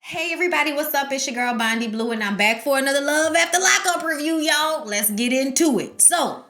Hey everybody, what's up? It's your girl Bondy Blue and I'm back for another Love After Lockup review, y'all. Let's get into it. So,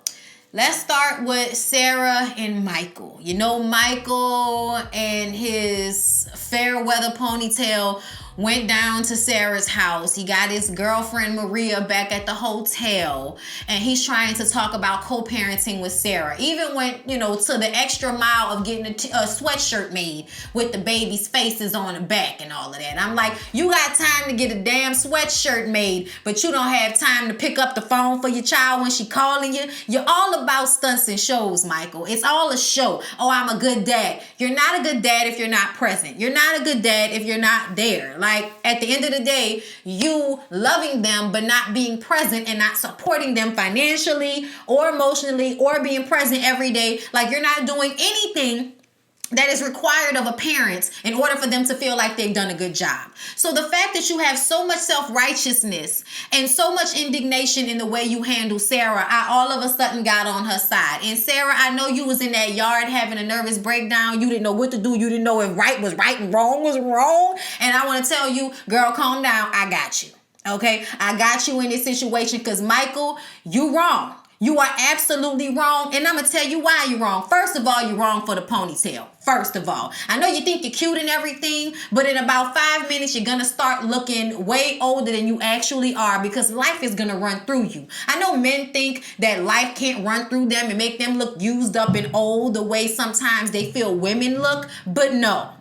let's start with Sarah and Michael. You know, Michael and his fair weather ponytail went down to Sarah's house. He got his girlfriend Maria back at the hotel, and he's trying to talk about co-parenting with Sarah. Even went, to the extra mile of getting a sweatshirt made with the baby's faces on the back and all of that. I'm like, you got time to get a damn sweatshirt made, but you don't have time to pick up the phone for your child when she calling you. You're all about stunts and shows, Michael. It's all a show. Oh, I'm a good dad. You're not a good dad if you're not present. You're not a good dad if you're not there. Like, at the end of the day, you loving them but not being present and not supporting them financially or emotionally or being present every day. Like, you're not doing anything that is required of a parent in order for them to feel like they've done a good job. So the fact that you have so much self-righteousness and so much indignation in the way you handle Sarah, I all of a sudden got on her side. And Sarah, I know you was in that yard having a nervous breakdown. You didn't know what to do. You didn't know if right was right and wrong was wrong. And I want to tell you, girl, calm down. I got you. Okay? I got you in this situation because, Michael, you wrong. You are absolutely wrong, and I'm going to tell you why you're wrong. First of all, you're wrong for the ponytail. First of all, I know you think you're cute and everything, but in about 5 minutes, you're going to start looking way older than you actually are because life is going to run through you. I know men think that life can't run through them and make them look used up and old the way sometimes they feel women look, but no,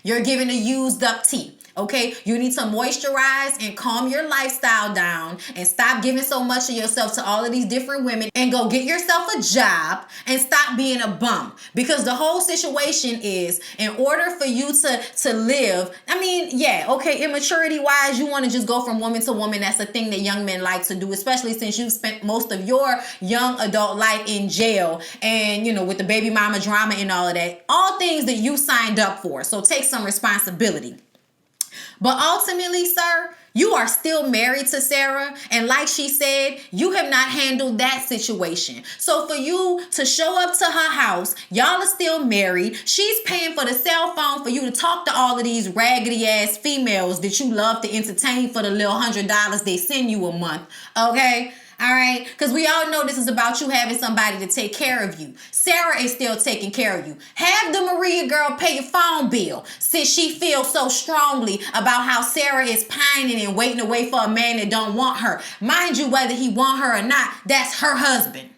you're giving a used up tea. Okay, you need to moisturize and calm your lifestyle down and stop giving so much of yourself to all of these different women and go get yourself a job and stop being a bum. Because the whole situation is, in order for you to live, I mean, yeah, okay, immaturity wise, you want to just go from woman to woman. That's a thing that young men like to do, especially since you've spent most of your young adult life in jail and, with the baby mama drama and all of that. All things that you signed up for. So take some responsibility. But ultimately, sir, you are still married to Sarah. And like she said, you have not handled that situation. So for you to show up to her house, y'all are still married. She's paying for the cell phone for you to talk to all of these raggedy ass females that you love to entertain for the little $100 they send you a month. Okay? All right, because we all know this is about you having somebody to take care of you. Sarah is still taking care of you. Have the Maria girl pay your phone bill since she feels so strongly about how Sarah is pining and waiting to wait for a man that don't want her. Mind you, whether he want her or not, that's her husband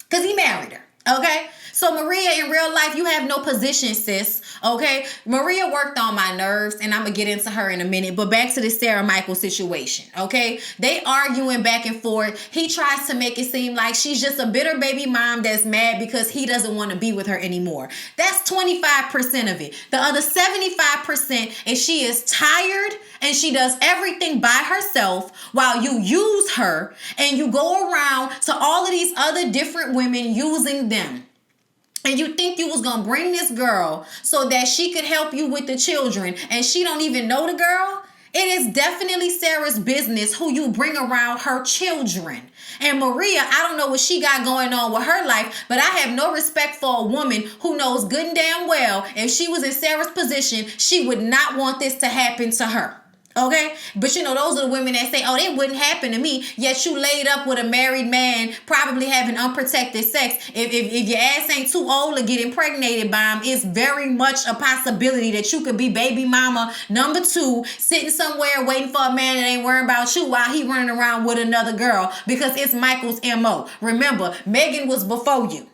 because he married her. Okay? So Maria, in real life, you have no position, sis. Okay? Maria worked on my nerves, and I'm going to get into her in a minute. But back to the Sarah Michael situation. Okay? They arguing back and forth. He tries to make it seem like she's just a bitter baby mom that's mad because he doesn't want to be with her anymore. That's 25% of it. The other 75% is she is tired and she does everything by herself while you use her and you go around to all of these other different women using them. And you think you was going to bring this girl so that she could help you with the children and she don't even know the girl? It is definitely Sarah's business who you bring around her children. And Maria, I don't know what she got going on with her life, but I have no respect for a woman who knows good and damn well if she was in Sarah's position, she would not want this to happen to her. Okay? But those are the women that say, oh, it wouldn't happen to me. Yet you laid up with a married man, probably having unprotected sex. If your ass ain't too old to get impregnated by him, it's very much a possibility that you could be baby mama number 2, sitting somewhere waiting for a man that ain't worrying about you while he running around with another girl because it's Michael's MO. Remember, Megan was before you.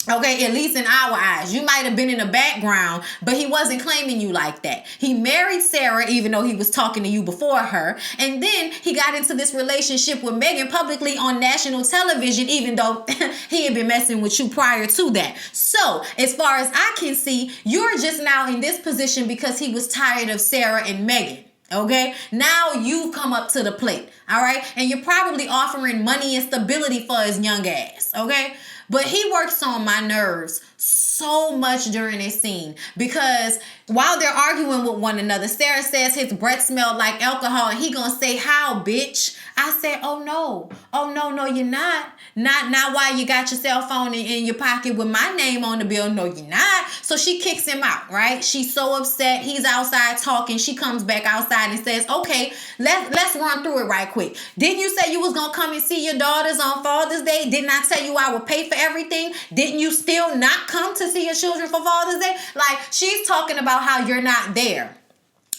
Okay, at least in our eyes. You might have been in the background, but he wasn't claiming you like that. He married Sarah, even though he was talking to you before her. And then he got into this relationship with Megan publicly on national television, even though he had been messing with you prior to that. So, as far as I can see, you're just now in this position because he was tired of Sarah and Megan. Okay, now you've come up to the plate. All right, and you're probably offering money and stability for his young ass. Okay. But he works on my nerves so much during this scene because while they're arguing with one another, Sarah says his breath smelled like alcohol and he gonna say, how, bitch? I said, oh no, you're not. Not while you got your cell phone in your pocket with my name on the bill. No, you're not. So she kicks him out, right? She's so upset. He's outside talking. She comes back outside and says, okay, let's run through it right quick. Didn't you say you was gonna come and see your daughters on Father's Day? Didn't I tell you I would pay for everything? Didn't you still not come to see your children for Father's Day? Like, she's talking about how you're not there.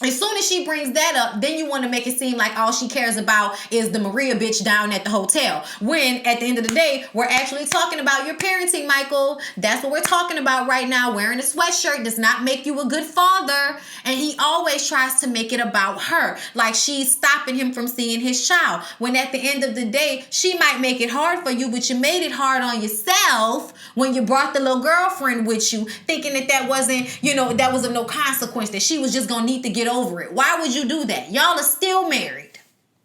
As soon as she brings that up, then you want to make it seem like all she cares about is the Maria bitch down at the hotel. When at the end of the day, we're actually talking about your parenting, Michael. That's what we're talking about right now. Wearing a sweatshirt does not make you a good father. And he always tries to make it about her. Like she's stopping him from seeing his child. When at the end of the day, she might make it hard for you, but you made it hard on yourself when you brought the little girlfriend with you, thinking that wasn't, that was of no consequence, that she was just going to need to get over it. Why would you do that? Y'all are still married.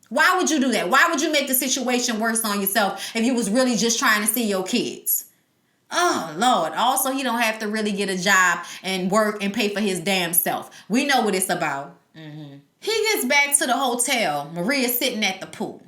Why would you do that? Why would you make the situation worse on yourself if you was really just trying to see your kids? Oh, Lord. Also, he don't have to really get a job and work and pay for his damn self. We know what it's about. He gets back to the hotel. Maria's sitting at the pool.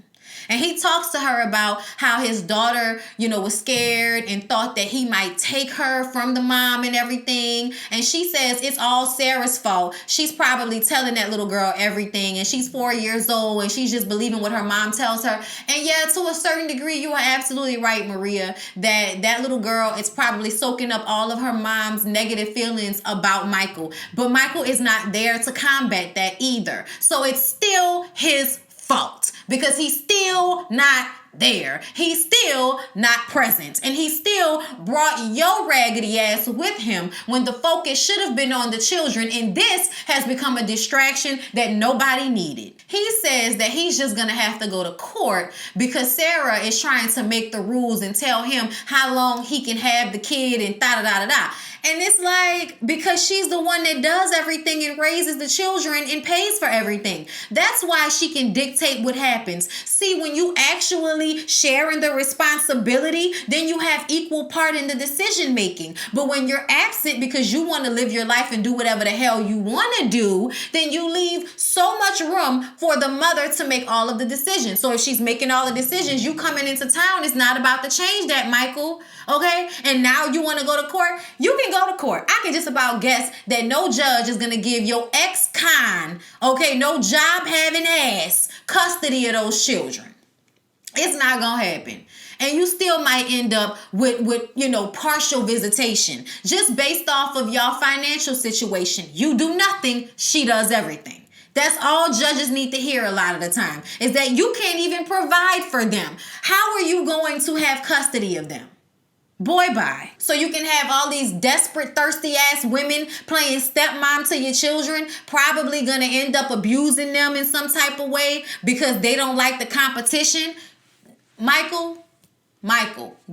And he talks to her about how his daughter, was scared and thought that he might take her from the mom and everything. And she says it's all Sarah's fault. She's probably telling that little girl everything. And she's 4 years old and she's just believing what her mom tells her. And yeah, to a certain degree, you are absolutely right, Maria, that little girl is probably soaking up all of her mom's negative feelings about Michael. But Michael is not there to combat that either. So it's still his fault because he's still not there. He's still not present. And he still brought your raggedy ass with him when the focus should have been on the children. And this has become a distraction that nobody needed. He says that he's just going to have to go to court because Sarah is trying to make the rules and tell him how long he can have the kid and da-da-da-da-da. And it's like, because she's the one that does everything and raises the children and pays for everything. That's why she can dictate what happens. See, when you actually share in the responsibility, then you have equal part in the decision making. But when you're absent because you want to live your life and do whatever the hell you want to do, then you leave so much room for the mother to make all of the decisions. So if she's making all the decisions, you coming into town is not about to change that, Michael. Okay? And now you want to go to court? You can go to court. I can just about guess that no judge is going to give your ex-con, okay, no job having ass, custody of those children. It's not going to happen. And you still might end up with partial visitation just based off of y'all financial situation. You do nothing, she does everything. That's all judges need to hear a lot of the time, is that you can't even provide for them. How are you going to have custody of them? Boy, bye. So you can have all these desperate, thirsty ass women playing stepmom to your children, probably going to end up abusing them in some type of way because they don't like the competition. Michael,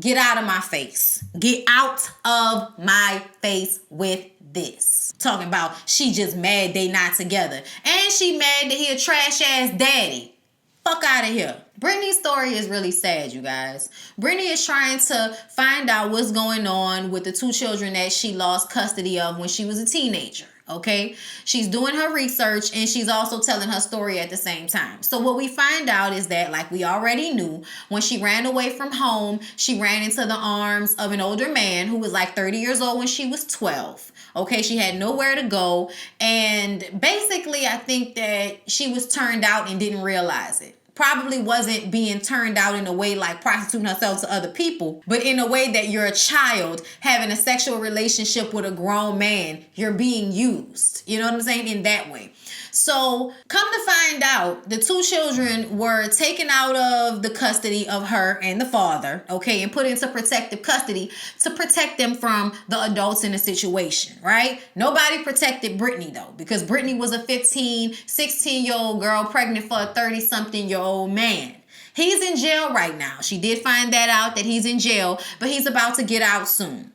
get out of my face. Get out of my face with this. Talking about she just mad they not together. And she mad that he a trash ass daddy. Fuck out of here. Britney's story is really sad, you guys. Britney is trying to find out what's going on with the 2 children that she lost custody of when she was a teenager. Okay, she's doing her research and she's also telling her story at the same time. So what we find out is that, like we already knew, when she ran away from home, she ran into the arms of an older man who was like 30 years old when she was 12. Okay, she had nowhere to go. And basically, I think that she was turned out and didn't realize it. Probably wasn't being turned out in a way like prostituting herself to other people, but in a way that you're a child having a sexual relationship with a grown man. You're being used. You know what I'm saying? In that way. So come to find out, the 2 children were taken out of the custody of her and the father, okay, and put into protective custody to protect them from the adults in the situation, right? Nobody protected Britney, though, because Britney was a 15, 16-year-old girl pregnant for a 30-something-year-old man. He's in jail right now. She did find that out, that he's in jail, but he's about to get out soon.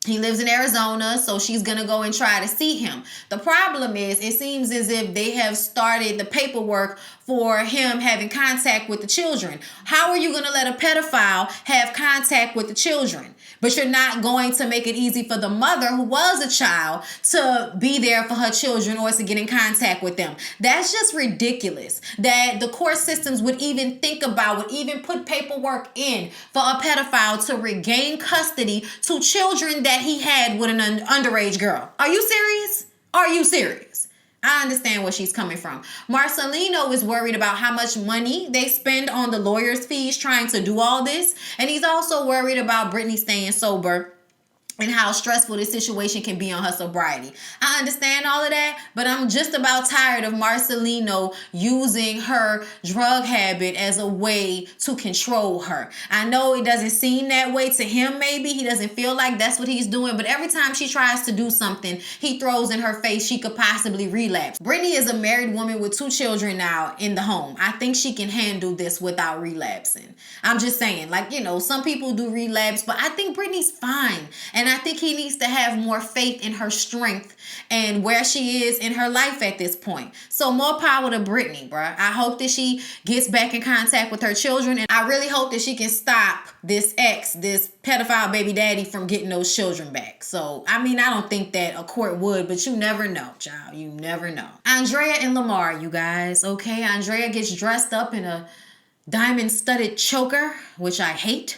He lives in Arizona, so she's going to go and try to see him. The problem is, it seems as if they have started the paperwork for him having contact with the children. How are you going to let a pedophile have contact with the children? But you're not going to make it easy for the mother, who was a child, to be there for her children or to get in contact with them. That's just ridiculous that the court systems would even think about, would even put paperwork in for a pedophile to regain custody to children that he had with an underage girl. Are you serious? Are you serious? I understand where she's coming from. Marcelino is worried about how much money they spend on the lawyer's fees trying to do all this. And he's also worried about Britney staying sober and how stressful this situation can be on her sobriety. I understand all of that, but I'm just about tired of Marcelino using her drug habit as a way to control her. I know it doesn't seem that way to him, maybe. He doesn't feel like that's what he's doing, but every time she tries to do something, he throws in her face she could possibly relapse. Britney is a married woman with 2 children now in the home. I think she can handle this without relapsing. I'm just saying, like, you know, some people do relapse, but I think Britney's fine. And I think he needs to have more faith in her strength and where she is in her life at this point. So more power to Britney, bruh. I hope that she gets back in contact with her children. And I really hope that she can stop this pedophile baby daddy from getting those children back. So, I mean, I don't think that a court would, but you never know, child. You never know. Andrea and Lamar, you guys, okay? Andrea gets dressed up in a diamond-studded choker, which I hate.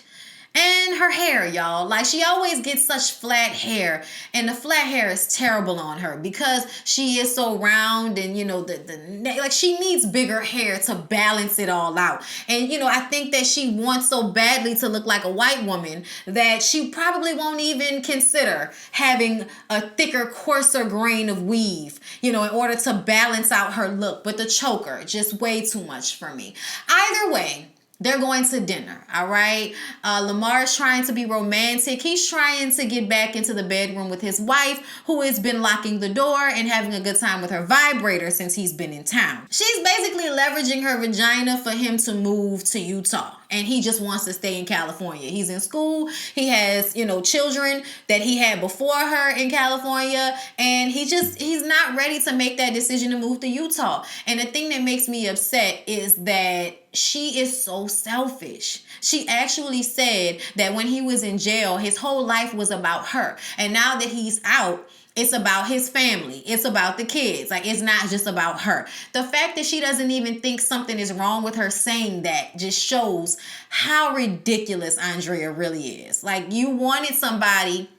And her hair, y'all. Like, she always gets such flat hair. And the flat hair is terrible on her because she is so round and, you know, like, she needs bigger hair to balance it all out. And, you know, I think that she wants so badly to look like a white woman that she probably won't even consider having a thicker, coarser grain of weave, you know, in order to balance out her look. But the choker, just way too much for me. Either way, they're going to dinner, all right? Lamar is trying to be romantic. He's trying to get back into the bedroom with his wife, who has been locking the door and having a good time with her vibrator since he's been in town. She's basically leveraging her vagina for him to move to Utah. And he just wants to stay in California. He's in school. He has, you know, children that he had before her in California. And he's not ready to make that decision to move to Utah. And the thing that makes me upset is that she is so selfish. She actually said that when he was in jail, his whole life was about her. And now that he's out, it's about his family. It's about the kids. Like, it's not just about her. The fact that she doesn't even think something is wrong with her saying that just shows how ridiculous Andrea really is. Like, you wanted somebody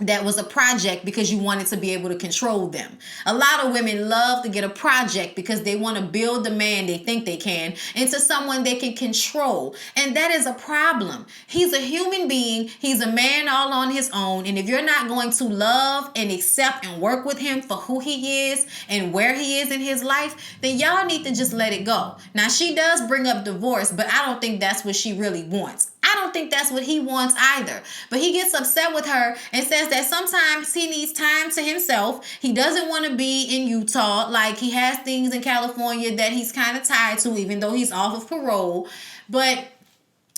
that was a project because you wanted to be able to control them. A lot of women love to get a project because they want to build the man they think they can into someone they can control. And that is a problem. He's a human being. He's a man all on his own. And if you're not going to love and accept and work with him for who he is and where he is in his life, then y'all need to just let it go. Now, she does bring up divorce, but I don't think that's what she really wants. I don't think that's what he wants either. But he gets upset with her and says that sometimes he needs time to himself. He doesn't want to be in Utah. Like, he has things in California that he's kind of tied to, even though he's off of parole. But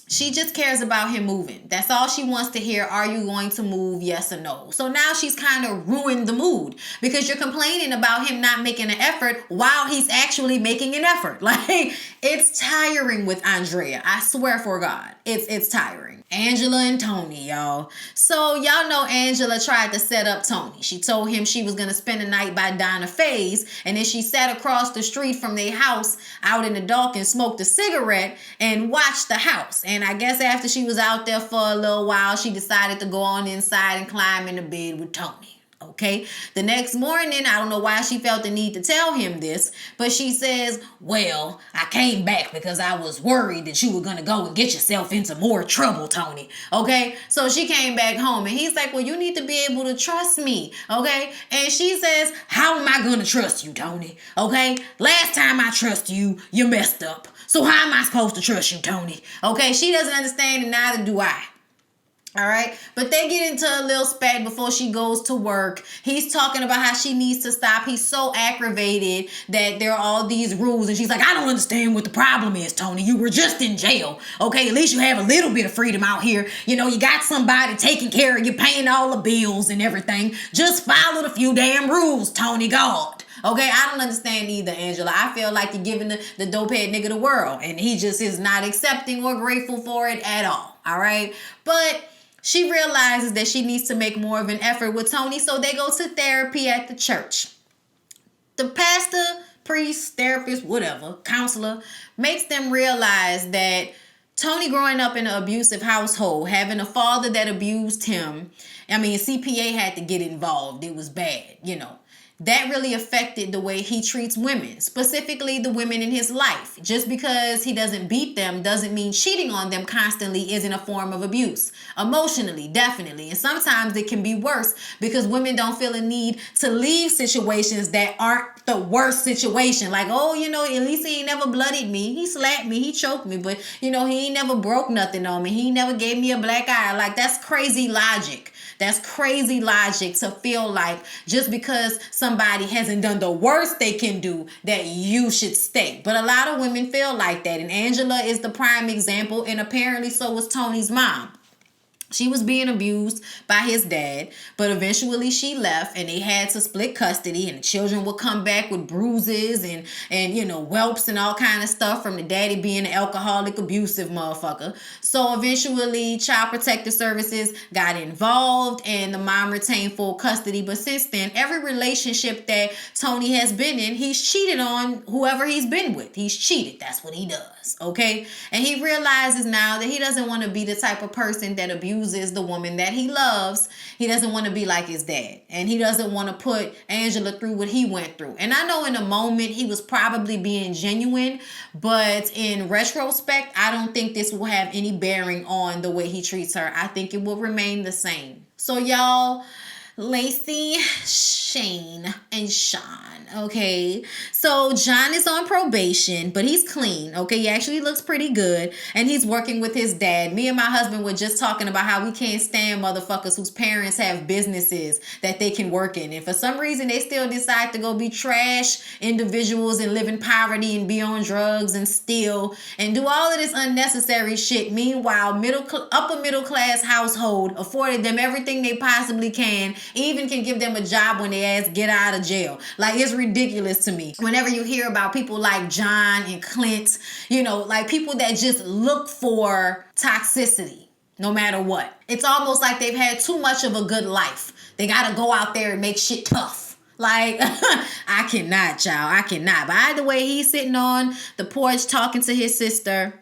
she just cares about him moving. That's all she wants to hear. Are you going to move? Yes or no? So now she's kind of ruined the mood because you're complaining about him not making an effort while he's actually making an effort. Like, it's tiring with Andrea. I swear for God, it's tiring. Angela and Tony, y'all. So y'all know Angela tried to set up Tony. She told him she was going to spend the night by Donna Faye's, and then she sat across the street from their house out in the dark and smoked a cigarette and watched the house. And I guess after she was out there for a little while, she decided to go on inside and climb in the bed with Tony. Okay. The next morning, I don't know why she felt the need to tell him this, but she says, well, I came back because I was worried that you were going to go and get yourself into more trouble, Tony. Okay. So she came back home and he's like, well, you need to be able to trust me. Okay. And she says, how am I going to trust you, Tony? Okay. Last time I trusted you, you messed up. So how am I supposed to trust you, Tony? Okay. She doesn't understand and neither do I. All right. But they get into a little spat before she goes to work. He's talking about how she needs to stop. He's so aggravated that there are all these rules. And she's like, I don't understand what the problem is, Tony. You were just in jail. Okay. At least you have a little bit of freedom out here. You know, you got somebody taking care of you, paying all the bills and everything. Just follow the few damn rules, Tony God. Okay, I don't understand either, Angela. I feel like you're giving the dopehead nigga the world, and he just is not accepting or grateful for it at all. All right, but she realizes that she needs to make more of an effort with Tony, so they go to therapy at the church. The pastor, priest, therapist, whatever, counselor, makes them realize that Tony growing up in an abusive household, having a father that abused him, I mean, CPA had to get involved. It was bad, you know. That really affected the way he treats women, specifically the women in his life. Just because he doesn't beat them doesn't mean cheating on them constantly isn't a form of abuse. Emotionally, definitely. And sometimes it can be worse because women don't feel a need to leave situations that aren't the worst situation. Like, oh, you know, at least he ain't never bloodied me. He slapped me. He choked me. But, you know, he ain't never broke nothing on me. He never gave me a black eye. Like, that's crazy logic. That's crazy logic to feel like just because somebody hasn't done the worst they can do that you should stay. But a lot of women feel like that. And Angela is the prime example. And apparently so was Tony's mom. She was being abused by his dad, but eventually she left and they had to split custody, and the children would come back with bruises and you know, whelps and all kind of stuff from the daddy being an alcoholic, abusive motherfucker. So eventually Child Protective Services got involved and the mom retained full custody. But since then, every relationship that Tony has been in, he's cheated on whoever he's been with. He's cheated. That's what he does. Okay. And he realizes now that he doesn't want to be the type of person that abuses the woman that he loves. He doesn't want to be like his dad. And he doesn't want to put Angela through what he went through. And I know in a moment he was probably being genuine, but in retrospect, I don't think this will have any bearing on the way he treats her. I think it will remain the same. So y'all, Lacey, Shane, and Sean. Okay, so John is on probation, but he's clean. Okay, he actually looks pretty good, and he's working with his dad. Me and my husband were just talking about how we can't stand motherfuckers whose parents have businesses that they can work in, and for some reason they still decide to go be trash individuals and live in poverty and be on drugs and steal and do all of this unnecessary shit. Meanwhile, upper middle class household afforded them everything they possibly can, even can give them a job when they ask get out of jail. Like, it's ridiculous to me whenever you hear about people like John and Clint, you know, like people that just look for toxicity no matter what. It's almost like they've had too much of a good life. They gotta go out there and make shit tough. Like, I cannot, child. I cannot. But either way, he's sitting on the porch talking to his sister.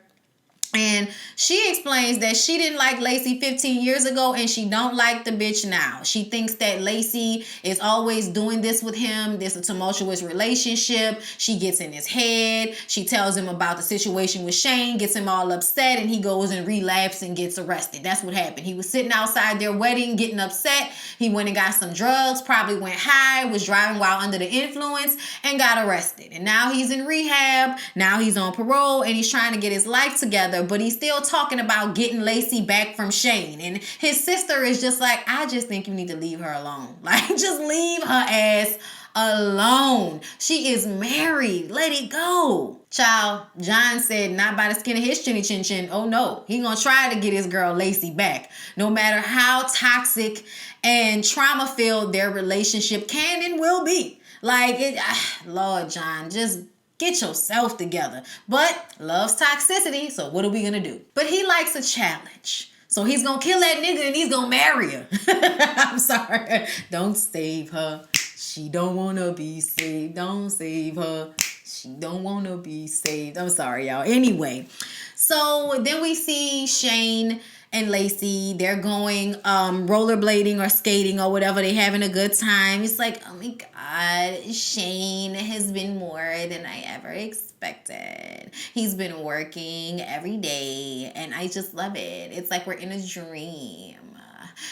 And she explains that she didn't like Lacey 15 years ago and she don't like the bitch now. She thinks that Lacey is always doing this with him. There's a tumultuous relationship. She gets in his head. She tells him about the situation with Shane, gets him all upset, and he goes and relapses and gets arrested. That's what happened. He was sitting outside their wedding getting upset. He went and got some drugs, probably went high, was driving while under the influence, and got arrested. And now he's in rehab. Now he's on parole and he's trying to get his life together. But he's still talking about getting Lacey back from Shane. And his sister is just like, I just think you need to leave her alone. Like, just leave her ass alone. She is married. Let it go. Child, John said, not by the skin of his chinny chin chin. Oh no, he gonna try to get his girl Lacey back. No matter how toxic and trauma-filled their relationship can and will be. Like, Lord John, just get yourself together. But love's toxicity, so what are we gonna do? But he likes a challenge. So he's gonna kill that nigga and he's gonna marry her. I'm sorry. Don't save her. She don't wanna be saved. Don't save her. She don't wanna be saved. I'm sorry, y'all. Anyway, so then we see Shane and Lacey. They're going rollerblading or skating or whatever. They having a good time. It's like, oh my God, Shane has been more than I ever expected. He's been working every day and I just love it. It's like we're in a dream.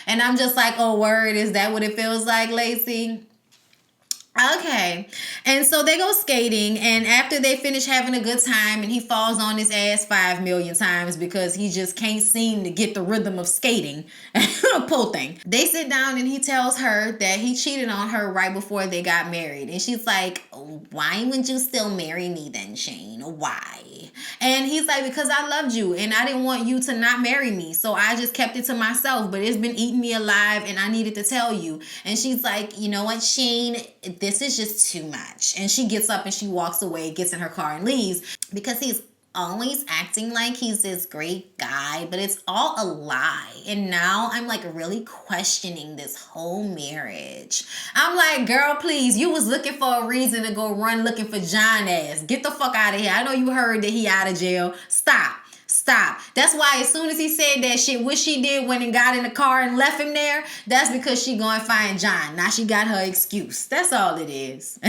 And I'm just like, oh word, is that what it feels like, Lacey? Okay. And so they go skating, and after they finish having a good time, and he falls on his ass 5 million times because he just can't seem to get the rhythm of skating. Poor thing. They sit down and he tells her that he cheated on her right before they got married. And she's like, why would you still marry me then, Shane? Why? And he's like, because I loved you and I didn't want you to not marry me. So I just kept it to myself, but it's been eating me alive and I needed to tell you. And she's like, you know what, Shane, this is just too much. And she gets up and she walks away, gets in her car and leaves because he's always acting like he's this great guy, but it's all a lie. And now I'm like really questioning this whole marriage. I'm like, girl, please, you was looking for a reason to go run looking for John ass. Get the fuck out of here. I know you heard that he out of jail. Stop. That's why as soon as he said that shit, what she did when and got in the car and left him there, that's because she going to find John. Now she got her excuse. That's all it is.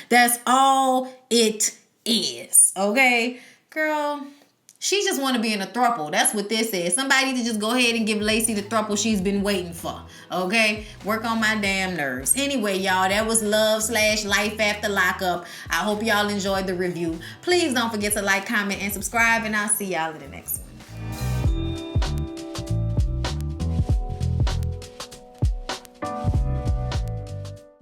That's all it is. Okay? Girl, she just want to be in a throuple. That's what this is. Somebody to just go ahead and give Lacey the throuple she's been waiting for. Okay? Work on my damn nerves. Anyway, y'all, that was Love/Life After Lockup. I hope y'all enjoyed the review. Please don't forget to like, comment, and subscribe, and I'll see y'all in the next one.